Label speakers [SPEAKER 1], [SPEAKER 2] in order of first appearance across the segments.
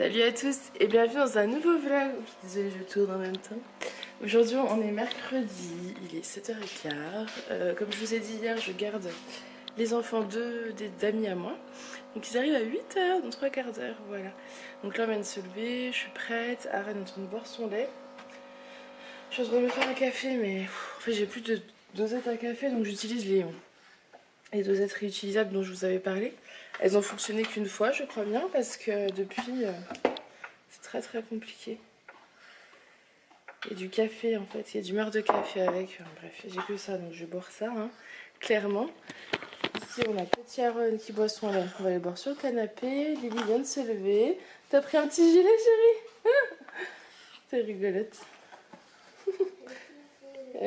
[SPEAKER 1] Salut à tous et bienvenue dans un nouveau vlog. Désolée, je tourne en même temps. Aujourd'hui on est mercredi, il est 7h15. Comme je vous ai dit hier, je garde les enfants d'amis à moi. Donc ils arrivent à 8h, dans 3 quarts d'heure, voilà. Donc là on vient de se lever, je suis prête, Aaron est en train de boire son lait. Je suis en train de me faire un café mais en fait j'ai plus de dosettes à café, donc j'utilise les dosettes réutilisables dont je vous avais parlé. Elles ont fonctionné qu'une fois je crois bien, parce que depuis c'est très compliqué. Il y a du café en fait, il y a du beurre de café avec, bref j'ai que ça donc je vais boire ça hein, clairement. Ici on a petit Aaron qui boit son lait, on va aller boire sur le canapé. Lily vient de se lever. T'as pris un petit gilet chérie? T'es rigolote.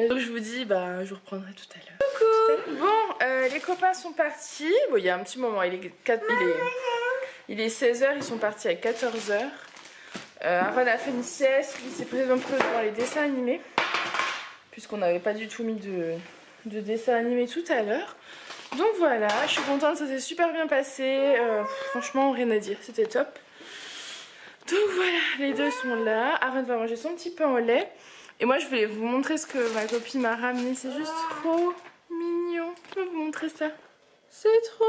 [SPEAKER 1] Donc je vous dis, je vous reprendrai tout à l'heure. Coucou. Bon, les copains sont partis. Bon, il y a un petit moment, il est 16h, ils sont partis à 14h. Aaron a fait une sieste, il s'est pris un peu devant les dessins animés. Puisqu'on n'avait pas du tout mis de dessins animés tout à l'heure. Donc voilà, je suis contente, ça s'est super bien passé. Franchement, rien à dire, c'était top. Donc voilà, les deux sont là. Aaron va manger son petit pain au lait. Et moi je vais vous montrer ce que ma copine m'a ramené. C'est juste trop mignon. Je vais vous montrer ça. C'est trop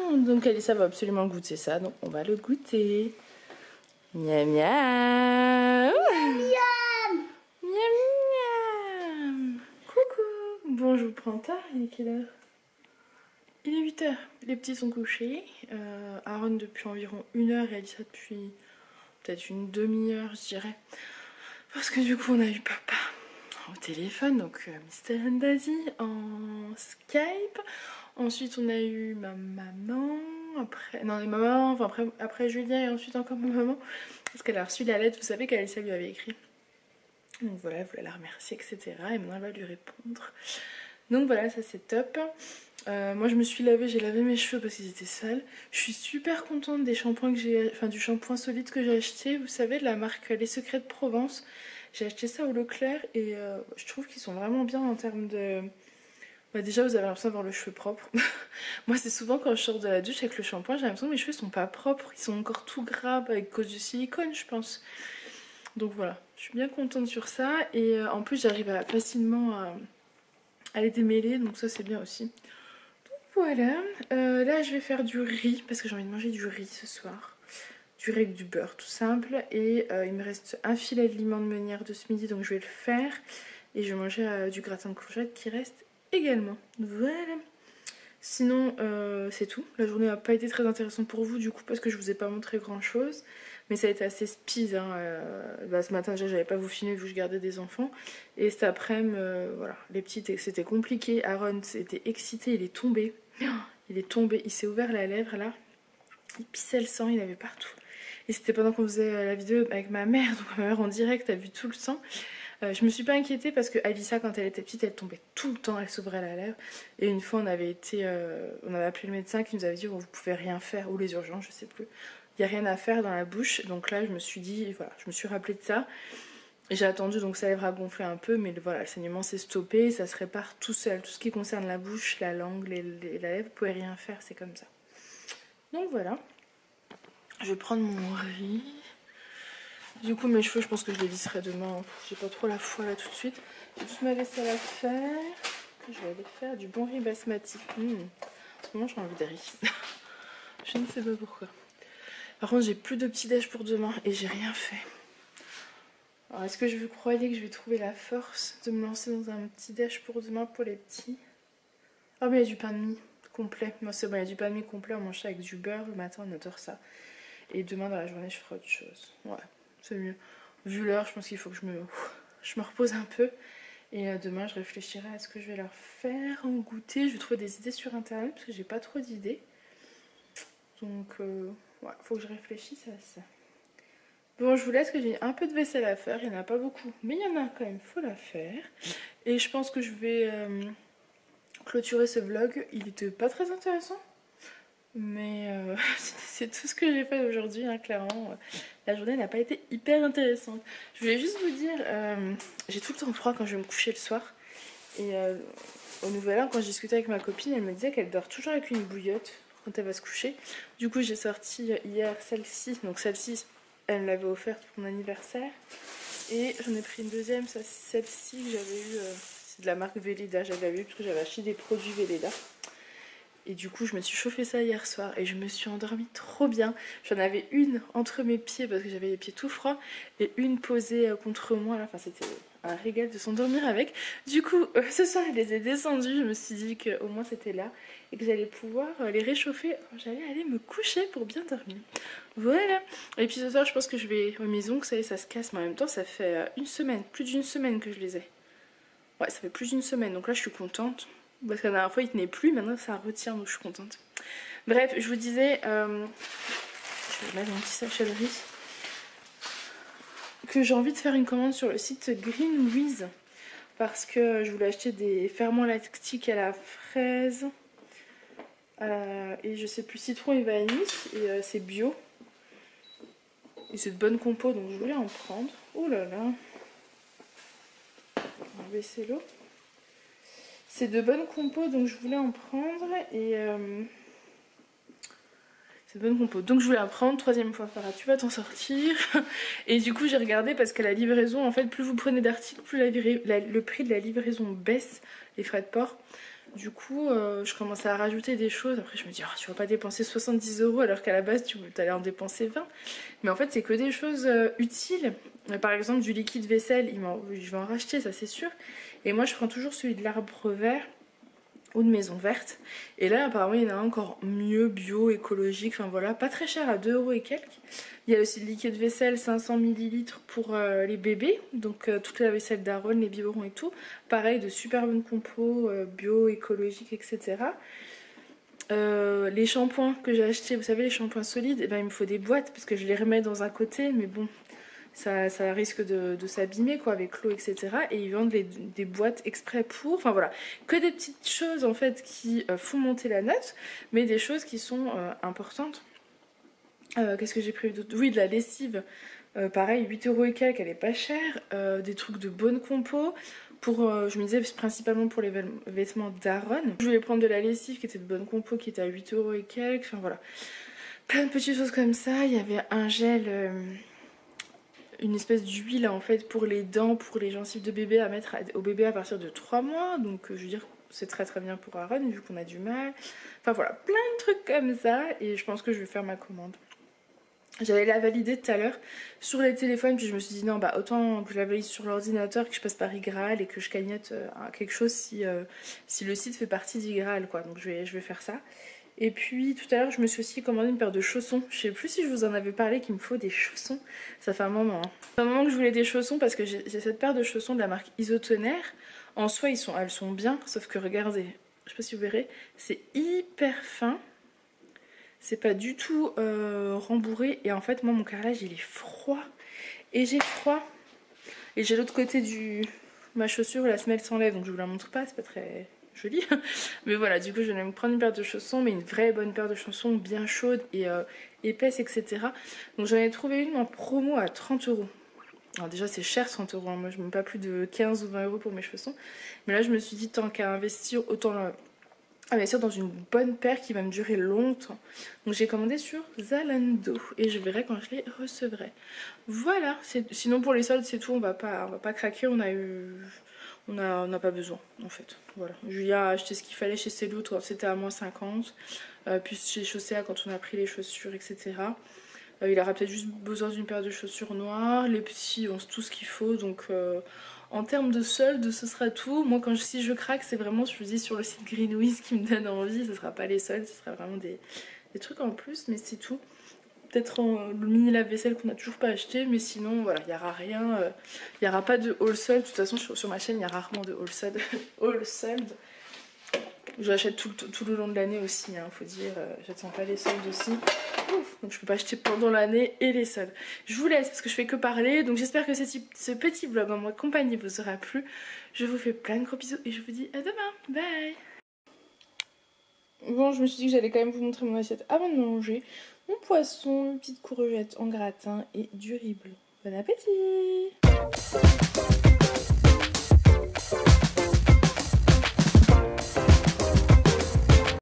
[SPEAKER 1] mignon. Donc Alissa va absolument goûter ça. Donc on va le goûter. Miam miam. Miam miam. Miam. Coucou. Bon, je vous prends tard. Il est quelle heure? Il est 8h. Les petits sont couchés. Aaron depuis environ 1h et Alissa depuis peut-être une demi-heure je dirais. Parce que du coup on a eu papa au téléphone, donc Mr. Andazi en Skype. Ensuite on a eu ma maman, après Julien et ensuite encore ma maman. Parce qu'elle a reçu la lettre, vous savez qu'Alissa lui avait écrit. Donc voilà, elle voulait la remercier, etc. Et maintenant elle va lui répondre. Donc voilà, ça c'est top. Moi je me suis lavée, j'ai lavé mes cheveux parce qu'ils étaient sales. Je suis super contente des shampoings que j'ai, du shampoing solide que j'ai acheté. Vous savez, de la marque Les Secrets de Provence. J'ai acheté ça au Leclerc et je trouve qu'ils sont vraiment bien en termes de... déjà vous avez l'impression d'avoir le cheveu propre. Moi c'est souvent quand je sors de la douche avec le shampoing, j'ai l'impression que mes cheveux sont pas propres. Ils sont encore tout gras avec cause du silicone je pense. Donc voilà, je suis bien contente sur ça. Et en plus j'arrive facilement à les démêler, donc ça c'est bien aussi. Voilà, là je vais faire du riz parce que j'ai envie de manger du riz ce soir. Du riz avec du beurre tout simple. Et il me reste un filet de limon de meunière de ce midi, donc je vais le faire. Et je vais manger du gratin de courgettes qui reste également. Voilà. Sinon c'est tout. La journée n'a pas été très intéressante pour vous du coup parce que je vous ai pas montré grand chose. Mais ça a été assez speed hein. Ce matin déjà j'avais pas vous filmer vu que je gardais des enfants. Et cet après-midi voilà, les petites c'était compliqué. Aaron était excité, il est tombé. Il est tombé, il s'est ouvert la lèvre là. Il pissait le sang, il avait partout. Et c'était pendant qu'on faisait la vidéo avec ma mère. Donc ma mère en direct a vu tout le sang. Je me suis pas inquiétée parce que Alissa quand elle était petite elle tombait tout le temps, elle s'ouvrait la lèvre. Et une fois on avait appelé le médecin qui nous avait dit oh, vous pouvez rien faire, ou les urgences je sais plus. Il n'y a rien à faire dans la bouche. Donc là je me suis dit, voilà, je me suis rappelé de ça. Et j'ai attendu donc sa lèvre a gonflé un peu, mais voilà, le saignement s'est stoppé, ça se répare tout seul. Tout ce qui concerne la bouche, la langue, la lèvre, vous pouvez rien faire, c'est comme ça. Donc voilà. Je vais prendre mon riz. Du coup mes cheveux je pense que je les lisserai demain. J'ai pas trop la foi là tout de suite. J'ai toute ma vaisselle à faire. Je vais aller faire du bon riz basmati. En ce moment j'ai envie de riz. Je ne sais pas pourquoi. Par contre j'ai plus de petit déj pour demain et j'ai rien fait. Alors est-ce que vous croyez que je vais trouver la force de me lancer dans un petit déj pour demain pour les petits? Ah mais il y a du pain de mie complet. Non c'est bon, il y a du pain de mie complet, on mange ça avec du beurre le matin, on adore ça. Et demain dans la journée je ferai autre chose. Ouais, c'est mieux. Vu l'heure, je pense qu'il faut que je me repose un peu. Et demain je réfléchirai à ce que je vais leur faire en goûter. Je vais trouver des idées sur internet parce que j'ai pas trop d'idées. Donc ouais, faut que je réfléchisse à ça. Bon, je vous laisse que j'ai un peu de vaisselle à faire. Il n'y en a pas beaucoup, mais il y en a quand même, faut la faire. Et je pense que je vais clôturer ce vlog. Il était pas très intéressant. Mais c'est tout ce que j'ai fait aujourd'hui, hein, clairement. La journée n'a pas été hyper intéressante. Je voulais juste vous dire, j'ai tout le temps froid quand je vais me coucher le soir. Et au Nouvel An, quand je discutais avec ma copine, elle me disait qu'elle dort toujours avec une bouillotte. quand elle va se coucher. Du coup j'ai sorti hier celle-ci, donc celle-ci elle me l'avait offerte pour mon anniversaire. Et j'en ai pris une deuxième, celle-ci que j'avais eu, c'est de la marque Veleda, j'avais eu parce que j'avais acheté des produits Veleda. Et du coup je me suis chauffé ça hier soir et je me suis endormie trop bien. J'en avais une entre mes pieds parce que j'avais les pieds tout froids et une posée contre moi. Enfin c'était un régal de s'endormir avec. Du coup ce soir je les ai descendus, je me suis dit qu'au moins c'était là et que j'allais pouvoir les réchauffer quand j'allais aller me coucher pour bien dormir. Voilà. Et puis ce soir je pense que je vais aux maisons, ça y est ça se casse, mais en même temps ça fait une semaine, plus d'une semaine que je les ai. Ouais ça fait plus d'une semaine donc là je suis contente. Parce que la dernière fois il tenait plus, maintenant ça retient donc je suis contente. Bref, je vous disais, je vais mettre mon petit sachet de riz, que j'ai envie de faire une commande sur le site Greenwiz. Parce que je voulais acheter des ferments lactiques à la fraise. Et je sais plus, citron et vanille. Et c'est bio. Et c'est de bonne compo donc je voulais en prendre. Oh là là. On va baisser l'eau. C'est de bonne compo donc je voulais en prendre et c'est de bonne compo donc je voulais en prendre. Troisième fois Farah tu vas t'en sortir. Et du coup j'ai regardé parce que la livraison en fait plus vous prenez d'articles plus le prix de la livraison baisse, les frais de port. Du coup je commençais à rajouter des choses. Après je me dis oh, tu vas pas dépenser 70 € alors qu'à la base tu allais en dépenser 20. Mais en fait c'est que des choses utiles. Par exemple du liquide vaisselle, je vais en racheter ça c'est sûr. Et moi je prends toujours celui de l'Arbre Vert ou de Maison Verte. Et là apparemment il y en a un encore mieux, bio, écologique, enfin voilà, pas très cher à 2 € et quelques. Il y a aussi le liquide vaisselle 500 ml pour les bébés, donc toute la vaisselle d'Aaron, les biberons et tout. Pareil de super bonnes compos, bio, écologique, etc. Les shampoings que j'ai achetés, vous savez les shampoings solides, et ben, il me faut des boîtes parce que je les remets dans un côté, mais bon... Ça risque de s'abîmer quoi avec l'eau etc. Et ils vendent des boîtes exprès pour, enfin voilà, que des petites choses en fait qui font monter la note, mais des choses qui sont importantes. Qu'est-ce que j'ai prévu d'autre? Oui, de la lessive, pareil 8 € et quelques, elle est pas chère. Des trucs de bonne compo pour, je me disais principalement pour les vêtements d'Aaron. Je voulais prendre de la lessive qui était de bonne compo qui était à 8 € et quelques, enfin voilà, plein de petites choses comme ça. Il y avait un gel, une espèce d'huile en fait pour les dents, pour les gencives de bébé à mettre au bébé à partir de 3 mois. Donc je veux dire c'est très très bien pour Aaron vu qu'on a du mal. Enfin voilà, plein de trucs comme ça et je pense que je vais faire ma commande. J'allais la valider tout à l'heure sur les téléphones puis je me suis dit non bah autant que je la valide sur l'ordinateur que je passe par iGraal et que je cagnotte quelque chose si le site fait partie d'iGraal quoi. Donc je vais faire ça. Et puis tout à l'heure je me suis aussi commandé une paire de chaussons. Je sais plus si je vous en avais parlé qu'il me faut des chaussons. Ça fait un moment. Hein. Ça fait un moment que je voulais des chaussons parce que j'ai cette paire de chaussons de la marque Isotonnerre. En soi elles sont bien, sauf que regardez, je sais pas si vous verrez, c'est hyper fin. C'est pas du tout rembourré. Et en fait moi mon carrelage il est froid. Et j'ai froid. Et j'ai l'autre côté ma chaussure, la semelle s'enlève donc je vous la montre pas, c'est pas très... joli. Mais voilà, du coup je vais me prendre une paire de chaussons, mais une vraie bonne paire de chaussons bien chaude et épaisse, etc. Donc j'en ai trouvé une en promo à 30 €. Alors déjà c'est cher 30 €, hein. Moi je ne mets pas plus de 15 ou 20 € pour mes chaussons. Mais là je me suis dit tant qu'à investir, autant investir dans une bonne paire qui va me durer longtemps. Donc j'ai commandé sur Zalando et je verrai quand je les recevrai. Voilà, sinon pour les soldes c'est tout, on va pas craquer, on n'a pas besoin en fait. Voilà. Julia a acheté ce qu'il fallait chez Célou, c'était à moins 50. Puis chez Chaussea quand on a pris les chaussures, etc. Il aura peut-être juste besoin d'une paire de chaussures noires. Les petits ont tout ce qu'il faut. Donc en termes de soldes, ce sera tout. Moi si je craque, c'est vraiment, je vous dis, sur le site Greenwiz qui me donne envie. Ce sera pas les soldes, ce sera vraiment des trucs en plus, mais c'est tout. Peut-être le mini lave-vaisselle qu'on n'a toujours pas acheté, mais sinon voilà, il n'y aura rien, il n'y aura pas de haul solde. De toute façon sur ma chaîne il y a rarement de haul solde. J'achète tout le long de l'année aussi, hein, faut dire, j'attends pas les soldes aussi. Ouf, donc je peux pas acheter pendant l'année et les soldes. Je vous laisse parce que je fais que parler, donc j'espère que ce petit vlog en ma compagnie vous aura plu. Je vous fais plein de gros bisous et je vous dis à demain, bye. Bon, je me suis dit que j'allais quand même vous montrer mon assiette avant de manger. Mon poisson, une petite courgette en gratin et du riz blanc. Bon appétit!